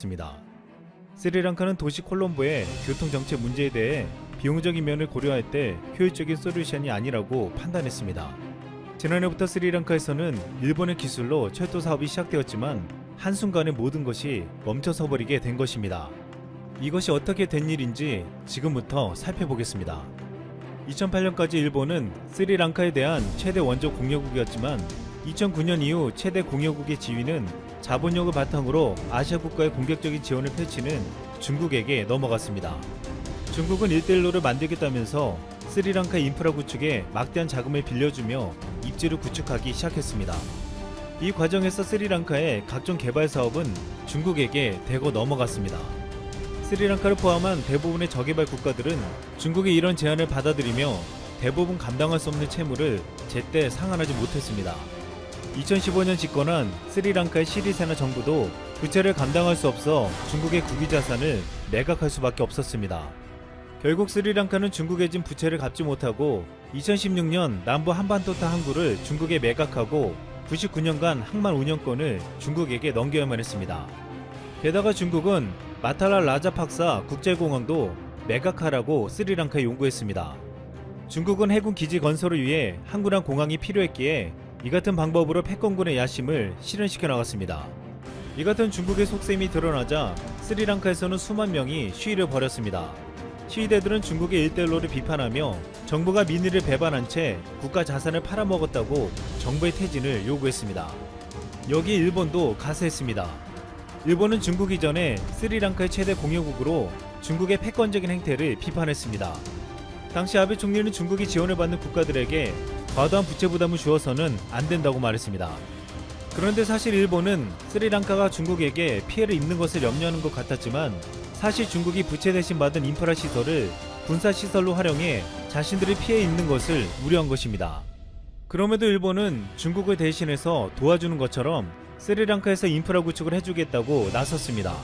있습니다. 스리랑카는 도시 콜롬보의 교통정체 문제에 대해 비용적인 면을 고려할 때 효율적인 솔루션이 아니라고 판단했습니다. 지난해부터 스리랑카에서는 일본의 기술로 철도 사업이 시작되었지만 한순간에 모든 것이 멈춰서 버리게 된 것입니다. 이것이 어떻게 된 일인지 지금부터 살펴보겠습니다. 2008년까지 일본은 스리랑카에 대한 최대 원조 공여국이었지만 2009년 이후 최대 공여국의 지위는 자본력을 바탕으로 아시아 국가의 공격적인 지원을 펼치는 중국에게 넘어갔습니다. 중국은 1대1로를 만들겠다면서 스리랑카 인프라 구축에 막대한 자금을 빌려주며 입지를 구축하기 시작했습니다. 이 과정에서 스리랑카의 각종 개발 사업은 중국에게 대거 넘어갔습니다. 스리랑카를 포함한 대부분의 저개발 국가들은 중국의 이런 제안을 받아들이며 대부분 감당할 수 없는 채무를 제때 상환하지 못했습니다. 2015년 집권한 스리랑카의 시리세나 정부도 부채를 감당할 수 없어 중국의 국유자산을 매각할 수밖에 없었습니다. 결국 스리랑카는 중국에 진 부채를 갚지 못하고 2016년 남부 한반도타 항구를 중국에 매각하고 99년간 항만 운영권을 중국에게 넘겨야만 했습니다. 게다가 중국은 마탈라 라자팍사 국제공항도 매각하라고 스리랑카에 요구했습니다. 중국은 해군 기지 건설을 위해 항구랑 공항이 필요했기에 이 같은 방법으로 패권군의 야심을 실현시켜 나갔습니다. 이 같은 중국의 속셈이 드러나자 스리랑카에서는 수만 명이 시위를 벌였습니다. 시위대들은 중국의 일대일로를 비판하며 정부가 민의를 배반한 채 국가 자산을 팔아먹었다고 정부의 퇴진을 요구했습니다. 여기에 일본도 가세했습니다. 일본은 중국 이전에 스리랑카의 최대 공여국으로 중국의 패권적인 행태를 비판했습니다. 당시 아베 총리는 중국이 지원을 받는 국가들에게 과도한 부채 부담을 주어서는 안 된다고 말했습니다. 그런데 사실 일본은 스리랑카가 중국에게 피해를 입는 것을 염려하는 것 같았지만 사실 중국이 부채 대신 받은 인프라 시설을 군사 시설로 활용해 자신들이 피해 입는 것을 우려한 것입니다. 그럼에도 일본은 중국을 대신해서 도와주는 것처럼 스리랑카에서 인프라 구축을 해주겠다고 나섰습니다.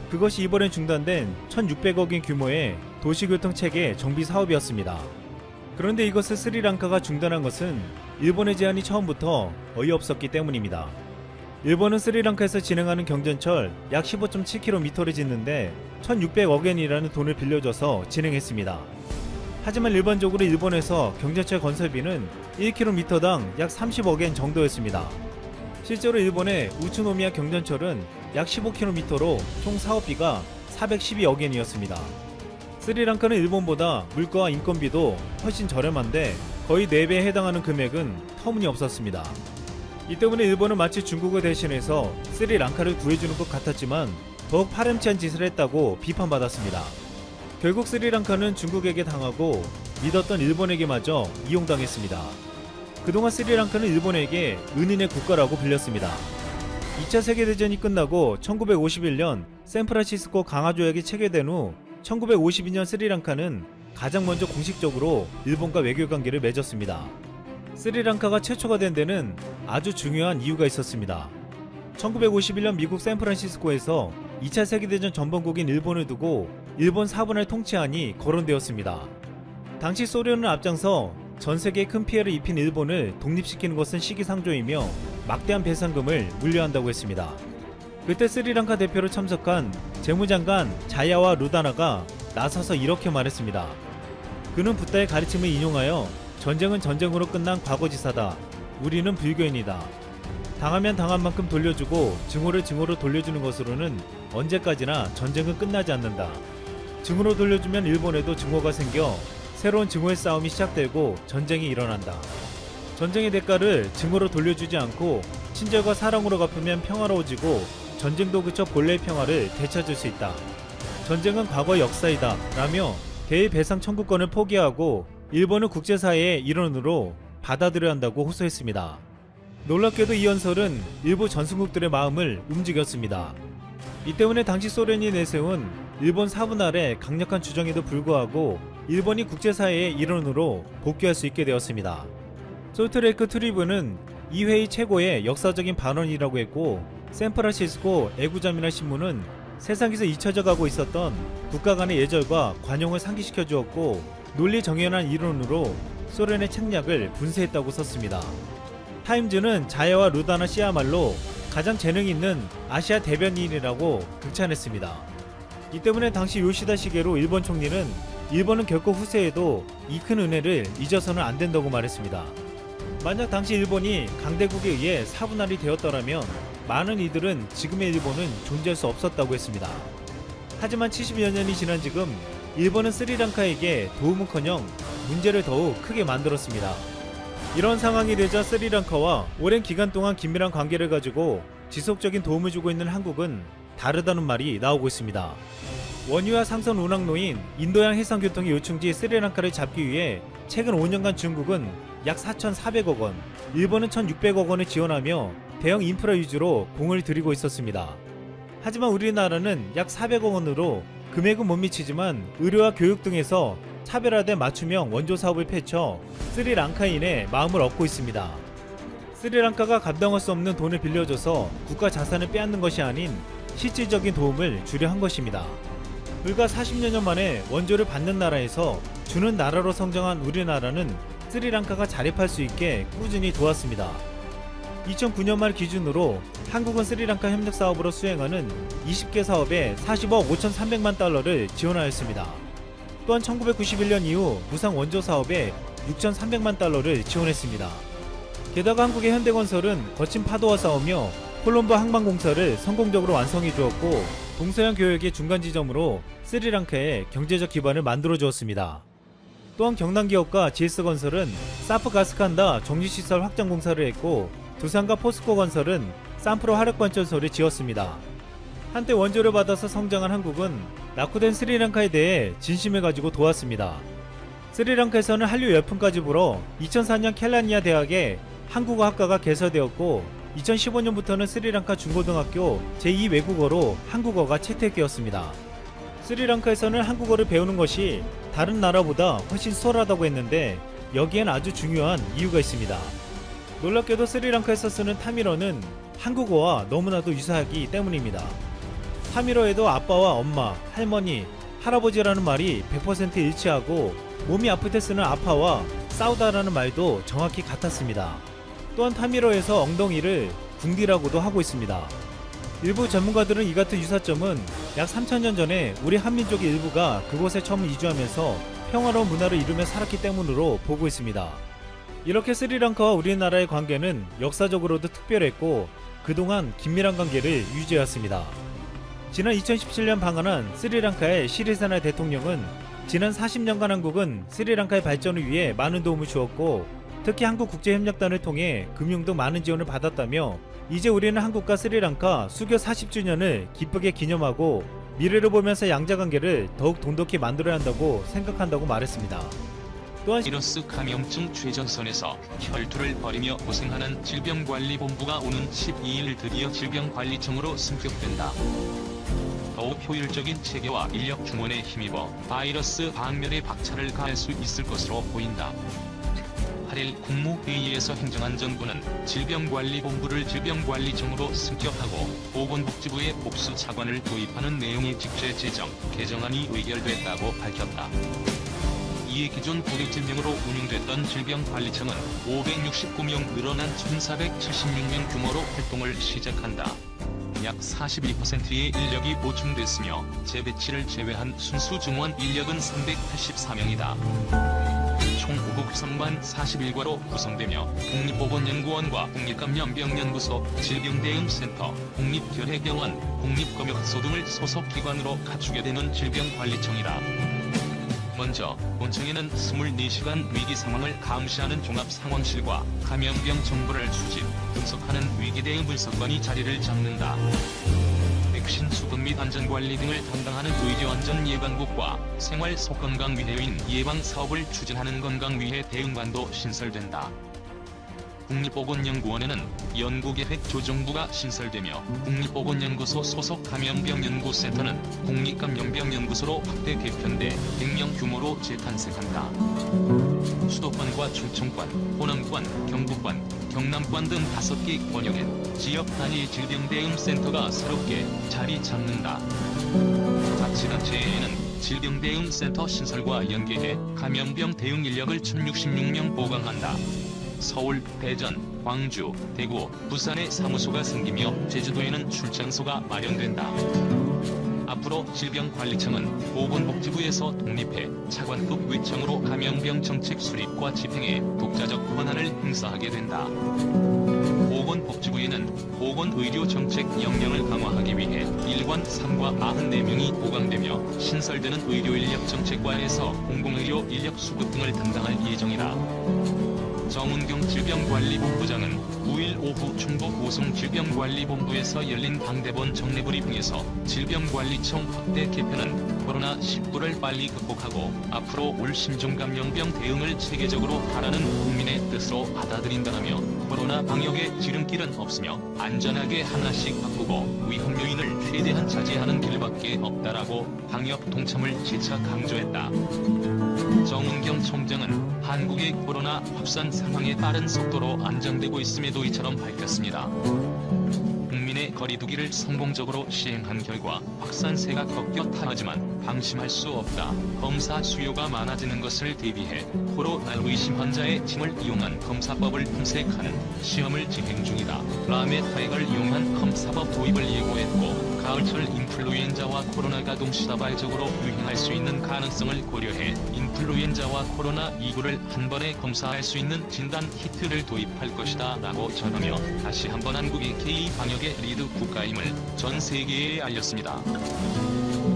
그것이 이번엔 중단된 1600억인 규모의 도시교통체계 정비 사업이었습니다. 그런데 이것을 스리랑카가 중단한 것은 일본의 제안이 처음부터 어이없었기 때문입니다. 일본은 스리랑카에서 진행하는 경전철 약 15.7km를 짓는데 1600억엔이라는 돈을 빌려줘서 진행했습니다. 하지만 일반적으로 일본에서 경전철 건설비는 1km당 약 30억엔 정도였습니다. 실제로 일본의 우츠노미야 경전철은 약 15km로 총 사업비가 412억엔이었습니다. 스리랑카는 일본보다 물가와 인건비도 훨씬 저렴한데 거의 4배에 해당하는 금액은 터무니없었습니다. 이 때문에 일본은 마치 중국을 대신해서 스리랑카를 구해주는 것 같았지만 더욱 파렴치한 짓을 했다고 비판받았습니다. 결국 스리랑카는 중국에게 당하고 믿었던 일본에게마저 이용당했습니다. 그동안 스리랑카는 일본에게 은인의 국가라고 불렸습니다. 2차 세계대전이 끝나고 1951년 샌프란시스코 강화조약이 체결된 후 1952년 스리랑카는 가장 먼저 공식적으로 일본과 외교관계를 맺었습니다. 스리랑카가 최초가 된 데는 아주 중요한 이유가 있었습니다. 1951년 미국 샌프란시스코에서 2차 세계대전 전범국인 일본을 두고 일본 4분할 통치안이 거론되었습니다. 당시 소련은 앞장서 전세계에 큰 피해를 입힌 일본을 독립시키는 것은 시기상조이며 막대한 배상금을 물려한다고 했습니다. 그때 스리랑카 대표로 참석한 재무장관 자야와 루다나가 나서서 이렇게 말했습니다. 그는 붓다의 가르침을 인용하여 전쟁은 전쟁으로 끝난 과거지사다. 우리는 불교인이다. 당하면 당한 만큼 돌려주고 증오를 증오로 돌려주는 것으로는 언제까지나 전쟁은 끝나지 않는다. 증오로 돌려주면 일본에도 증오가 생겨 새로운 증오의 싸움이 시작되고 전쟁이 일어난다. 전쟁의 대가를 증오로 돌려주지 않고 친절과 사랑으로 갚으면 평화로워지고 전쟁도 그쳐 본래의 평화를 되찾을 수 있다. 전쟁은 과거의 역사이다 라며 대의 배상 청구권을 포기하고 일본은 국제사회의 일원으로 받아들여야 한다고 호소했습니다. 놀랍게도 이 연설은 일부 전승국들의 마음을 움직였습니다. 이 때문에 당시 소련이 내세운 일본 4분할의 강력한 주장에도 불구하고 일본이 국제사회의 일원으로 복귀할 수 있게 되었습니다. 솔트레이크 트리뷴은 이 회의 최고의 역사적인 발언이라고 했고 샌프란시스코 애구자미나 신문은 세상에서 잊혀져 가고 있었던 국가 간의 예절과 관용을 상기시켜 주었고 논리 정연한 이론으로 소련의 책략을 분쇄했다고 썼습니다. 타임즈는 자야와 루다나 씨야말로 가장 재능 있는 아시아 대변인이라고 극찬했습니다. 이 때문에 당시 요시다 시게루 일본 총리는 일본은 결코 후세에도 이 큰 은혜를 잊어서는 안 된다고 말했습니다. 만약 당시 일본이 강대국에 의해 사분할이 되었더라면 많은 이들은 지금의 일본은 존재할 수 없었다고 했습니다. 하지만 70여 년이 지난 지금 일본은 스리랑카에게 도움은커녕 문제를 더욱 크게 만들었습니다. 이런 상황이 되자 스리랑카와 오랜 기간 동안 긴밀한 관계를 가지고 지속적인 도움을 주고 있는 한국은 다르다는 말이 나오고 있습니다. 원유와 상선 운항로인 인도양 해상교통의 요충지 스리랑카를 잡기 위해 최근 5년간 중국은 약 4,400억 원, 일본은 1,600억 원을 지원하며 대형 인프라 위주로 공을 들이고 있었습니다. 하지만 우리나라는 약 400억 원으로 금액은 못 미치지만 의료와 교육 등에서 차별화된 맞춤형 원조 사업을 펼쳐 스리랑카인의 마음을 얻고 있습니다. 스리랑카가 감당할 수 없는 돈을 빌려줘서 국가 자산을 빼앗는 것이 아닌 실질적인 도움을 주려 한 것입니다. 불과 40여 년 만에 원조를 받는 나라에서 주는 나라로 성장한 우리나라는 스리랑카가 자립할 수 있게 꾸준히 도왔습니다. 2009년 말 기준으로 한국은 스리랑카 협력 사업으로 수행하는 20개 사업에 40억 5,300만 달러를 지원하였습니다. 또한 1991년 이후 무상 원조 사업에 6,300만 달러를 지원했습니다. 게다가 한국의 현대건설은 거친 파도와 싸우며 콜롬보 항만공사를 성공적으로 완성해 주었고 동서양 교역의 중간 지점으로 스리랑카의 경제적 기반을 만들어 주었습니다. 또한 경남기업과 GS건설은 사프 가스칸다 정유시설 확장 공사를 했고 두산과 포스코건설은 산프로 화력발전소를 지었습니다. 한때 원조를 받아서 성장한 한국은 낙후된 스리랑카에 대해 진심을 가지고 도왔습니다. 스리랑카에서는 한류 열풍까지 불어 2004년 켈라니아 대학에 한국어 학과가 개설되었고 2015년부터는 스리랑카 중고등학교 제2 외국어로 한국어가 채택되었습니다. 스리랑카에서는 한국어를 배우는 것이 다른 나라보다 훨씬 수월하다고 했는데 여기엔 아주 중요한 이유가 있습니다. 놀랍게도 스리랑카에서 쓰는 타밀어는 한국어와 너무나도 유사하기 때문입니다. 타밀어에도 아빠와 엄마, 할머니, 할아버지라는 말이 100% 일치하고 몸이 아플 때 쓰는 아파와 싸우다라는 말도 정확히 같았습니다. 또한 타밀어에서 엉덩이를 궁디라고도 하고 있습니다. 일부 전문가들은 이 같은 유사점은 약 3000년 전에 우리 한민족의 일부가 그곳에 처음 이주하면서 평화로운 문화를 이루며 살았기 때문으로 보고 있습니다. 이렇게 스리랑카와 우리나라의 관계는 역사적으로도 특별했고 그동안 긴밀한 관계를 유지해왔습니다. 지난 2017년 방한한 스리랑카의 시리세나 대통령은 지난 40년간 한국은 스리랑카의 발전을 위해 많은 도움을 주었고 특히 한국국제협력단을 통해 금융 등 많은 지원을 받았다며 이제 우리는 한국과 스리랑카 수교 40주년을 기쁘게 기념하고 미래를 보면서 양자관계를 더욱 돈독히 만들어야 한다고 생각한다고 말했습니다. 또한 바이러스 감염증 최전선에서 혈투를 벌이며 고생하는 질병관리본부가 오는 12일 드디어 질병관리청으로 승격된다. 더욱 효율적인 체계와 인력 충원에 힘입어 바이러스 방면에 박차를 가할 수 있을 것으로 보인다. 8일 국무회의에서 행정안전부는 질병관리본부를 질병관리청으로 승격하고 보건복지부에 복수 차관을 도입하는 내용의 직제 제정, 개정안이 의결됐다고 밝혔다. 이에 기존 고객질병으로 운영됐던 질병관리청은 569명 늘어난 1476명 규모로 활동을 시작한다. 약 42%의 인력이 보충됐으며 재배치를 제외한 순수 증원 인력은 384명이다. 총 구급 선반 41과로 구성되며 국립보건연구원과 국립감염병연구소, 질병대응센터, 국립결핵병원, 국립검역소 등을 소속 기관으로 갖추게 되는 질병관리청이다. 먼저 본청에는 24시간 위기 상황을 감시하는 종합상황실과 감염병 정보를 수집, 분석하는 위기대응 분석관이 자리를 잡는다. 백신 수급 및 안전관리 등을 담당하는 의료안전예방국과 생활속건강위해인 예방사업을 추진하는 건강위해 대응반도 신설된다. 국립보건연구원에는 연구계획조정부가 신설되며 국립보건연구소 소속 감염병연구센터는 국립감염병연구소로 확대 개편돼 100명 규모로 재탄생한다. 수도권과 충청권, 호남권, 경북권, 경남권 등 5개 권역엔 지역 단위 질병대응센터가 새롭게 자리 잡는다. 자치단체에는 질병대응센터 신설과 연계해 감염병 대응 인력을 1066명 보강한다. 서울, 대전, 광주, 대구, 부산에 사무소가 생기며 제주도에는 출장소가 마련된다. 앞으로 질병관리청은 보건복지부에서 독립해 차관급 위청으로 감염병 정책 수립과 집행에 독자적 권한을 행사하게 된다. 보건복지부에는 보건의료정책 역량을 강화하기 위해 일관 3과 94명이 보강되며 신설되는 의료인력정책과에서 공공의료 인력 수급 등을 담당할 예정이다. 정은경 질병관리본부장은 9일 오후 충북 오송질병관리본부에서 열린 당대본 정례브리핑에서 질병관리청 확대 개편은 코로나19를 빨리 극복하고 앞으로 올 신종감염병 대응을 체계적으로 하라는 국민의 뜻으로 받아들인다라며 코로나 방역에 지름길은 없으며 안전하게 하나씩 바꾸고 위험 요인을 최대한 차지하는 길밖에 없다라고 방역 동참을 재차 강조했다. 정은경 총장은 한국의 코로나 확산 상황에 빠른 속도로 안정되고 있음에도 이처럼 밝혔습니다. 국민의 거리두기를 성공적으로 시행한 결과 확산세가 꺾였다하지만 방심할 수 없다. 검사 수요가 많아지는 것을 대비해 코로나 의심 환자의 짐을 이용한 검사법을 탐색하는 시험을 진행 중이다. 라메타액을 이용한 검사법 도입을 예고했고 가을철 인플루엔자와 코로나가 동시다발적으로 유행할 수 있는 가능성을 고려해 인플루엔자와 코로나19를 한 번에 검사할 수 있는 진단 키트를 도입할 것이다 라고 전하며 다시 한번 한국이 K-방역의 리드 국가임을 전 세계에 알렸습니다.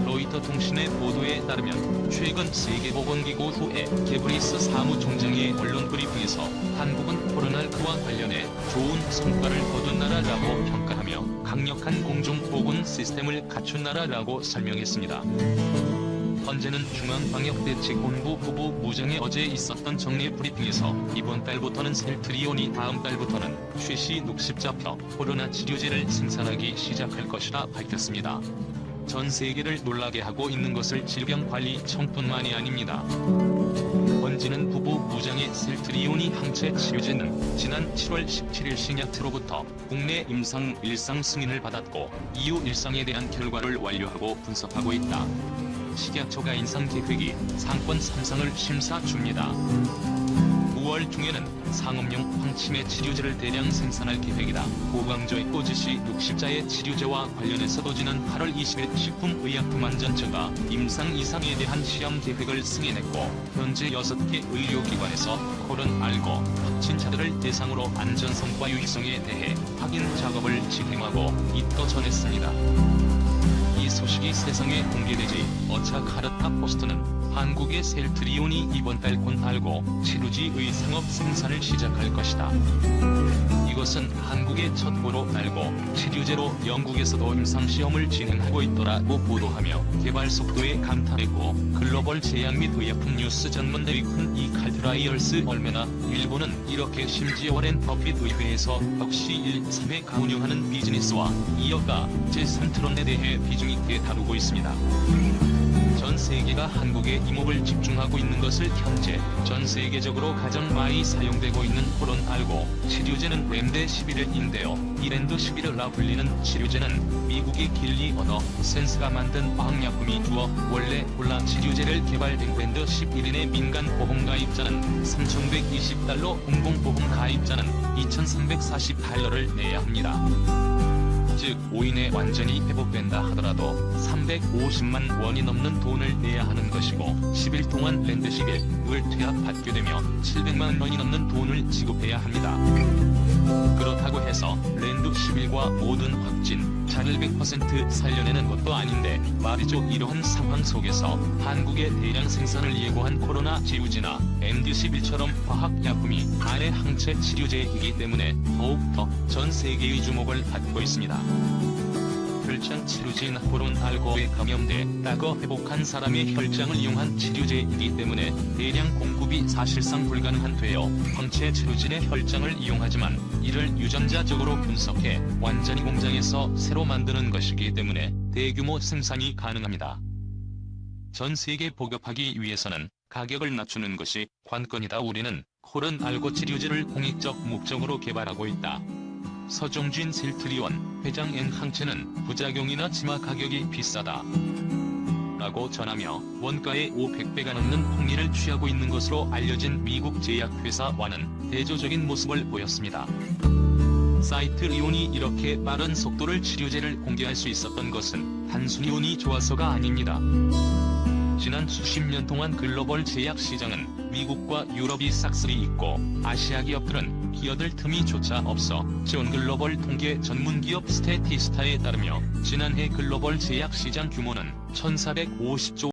로이터 통신의 보도에 따르면 최근 세계보건기구 후에 게브리스 사무총장의 언론 브리핑에서 한국은 코로나19와 관련해 좋은 성과를 거둔 나라라고 평가하며 강력한 공중보건 시스템을 갖춘 나라라고 설명했습니다. 헌재는 중앙방역대책본부 부부무장에 어제 있었던 정례 브리핑에서 이번 달부터는 셀트리온이 다음 달부터는 최씨 60자표 코로나 치료제를 생산하기 시작할 것이라 밝혔습니다. 전 세계를 놀라게 하고 있는 것을 질병관리청뿐만이 아닙니다. 헌재는 부부무장의 셀트리온이 항체 치료제는 지난 7월 17일 신약처로부터 국내 임상 일상 승인을 받았고 이후 일상에 대한 결과를 완료하고 분석하고 있다. 식약처가 인상 계획이 상권 3상을 심사 중이다. 9월 중에는 상업용 황치매 치료제를 대량 생산할 계획이다. 고강조했고 지시 60자의 치료제와 관련해서도 지난 8월 20일 식품의약품안전처가 임상 이상에 대한 시험 계획을 승인했고 현재 6개 의료기관에서 코로나19 확진자들을 대상으로 안전성과 유의성에 대해 확인 작업을 진행하고 있다고 전했습니다. 이 소식이 세상에 공개되지 어차 카르타 포스트는 한국의 셀트리온이 이번 달 곧 치료제의 상업 생산을 시작할 것이다. 이것은 한국의 첫 코로나19 치료제로 영국에서도 임상시험을 진행하고 있더라고 보도하며 개발 속도에 감탄했고 글로벌 제약 및 의약품 뉴스 전문 네이큰 이칼트라이얼스 얼메나 일본은 이렇게 심지어 워렌 버핏 의회에서 역시 1, 3회가 운영하는 비즈니스와 이어가 제3트론에 대해 비중 있게 다루고 있습니다. 전 세계가 한국에 이목을 집중하고 있는 것을 현재 전 세계적으로 가장 많이 사용되고 있는 코로나19 치료제는 렘데시비르인데요. 이 렘데시비르라 불리는 치료제는 미국의 길리 어더 센스가 만든 화학약품이 주어 원래 콜라 치료제를 개발된 렘데시비르의 민간 보험 가입자는 3,120달러, 공공보험 가입자는 2,340달러를 내야 합니다. 즉 5인에 완전히 회복된다 하더라도 350만 원이 넘는 돈을 내야 하는 것이고 10일 동안 렘데시비르를 투약받게 되며 700만 원이 넘는 돈을 지급해야 합니다. 그렇다고 해서 렘데시비르과 모든 확진자를 100% 살려내는 것도 아닌데 말이죠. 이러한 상황 속에서 한국의 대량 생산을 예고한 코로나 치료제나 렘데시비르처럼 화학약품이 간의 항체 치료제이기 때문에 더욱더 전 세계의 주목을 받고 있습니다. 혈장 치료제인 코로나19에 감염됐다고 회복한 사람의 혈장을 이용한 치료제이기 때문에 대량 공급이 사실상 불가능한 되어 황체 치료제의 혈장을 이용하지만 이를 유전자적으로 분석해 완전히 공장에서 새로 만드는 것이기 때문에 대규모 생산이 가능합니다. 전 세계 보급하기 위해서는 가격을 낮추는 것이 관건이다. 우리는 코로나19 치료제를 공익적 목적으로 개발하고 있다. 서종진 셀트리온 회장 N 항체는 부작용이나 치마 가격이 비싸다. 라고 전하며 원가의 500배가 넘는 폭리를 취하고 있는 것으로 알려진 미국 제약회사와는 대조적인 모습을 보였습니다. 사이트 리온이 이렇게 빠른 속도를 치료제를 공개할 수 있었던 것은 단순히 운이 좋아서가 아닙니다. 지난 수십 년 동안 글로벌 제약 시장은 미국과 유럽이 싹쓸이 있고 아시아 기업들은 끼어들 틈이 조차 없어 지온 글로벌 통계 전문 기업 스태티스타에 따르며 지난해 글로벌 제약 시장 규모는 1,450조